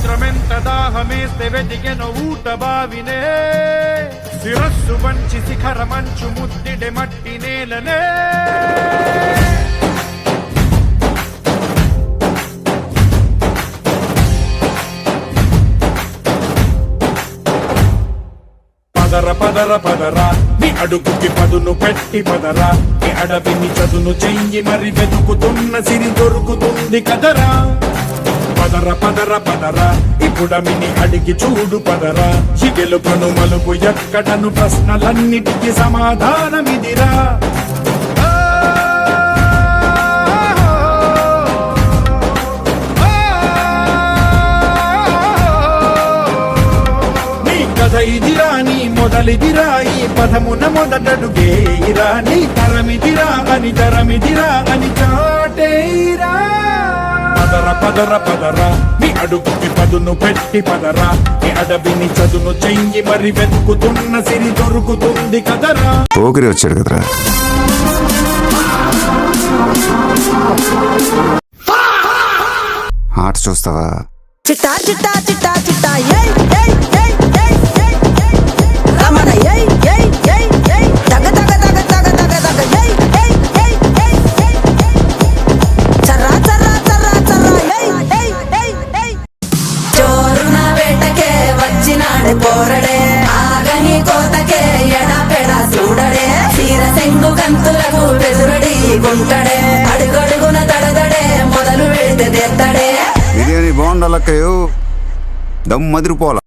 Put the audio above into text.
సముద్రమెంత దాహమేస్తే వెతికెను ఊట బావినే శిరస్సు వంచి శిఖర మంచు ముద్దిడె మట్టి నేలనే పదర పదర పదరా నీ అడుగుకి పదును పెట్టి పదరా నీ అడవిని చదును చెయ్యి మరి వెతుకుతున్న సిరి దొరుకుతుంది కదరా పదర పదర పదరా ఇప్పుడమిని అడిగి చూడు పదరా ఈ గెలుపను మలుపు ఎక్కడను ప్రశ్నలన్నిటికీ సమాధానమిదిరా ఇదిరా నీ మొదలిదిరా ఈ పదమున మొదటడుగేయిరా నీ తరమిదిరా అని తరమిదిరా అని చాటేయిరా పదర పదర పదరా నీ అడుగుకి పదును పెట్టి పదరా నీ అడవిని చదును చెయ్యి మరి వెతుకుతున్న సిరి దొరుకుతుంది కదరా. పోకిరి వచ్చాడు కదరా. ఆట చూస్తావా? చిట్టా చిట్టా చిట్టా చిట్టా ఏయ్ ఏయ్ ఏయ్ ఏయ్ ఏయ్ రమణ ఏయ్ ఏయ్ ఏయ్ ఏయ్ తగ తగ తగ తగ తగ తగ ఏయ్ ఏయ్ ఏయ్ ఏయ్ ఏయ్ చర్రా చర్రా చర్రా చర్రా ఏయ్ ఏయ్ ఏయ్ ఏయ్ చోరున వేటకే వచ్చినాడే పోరడే ఆగని కోతకే ఎడపెడ చూడడే తీర సెంగు గంతులకు బెదురడి గుంటడే అడుగడుగున దడదడే మొదలు వెళితే తెత్తడే. బిర్యానీ బాగుండాలక్కయ్యో, దమ్ మదిరిపోలా.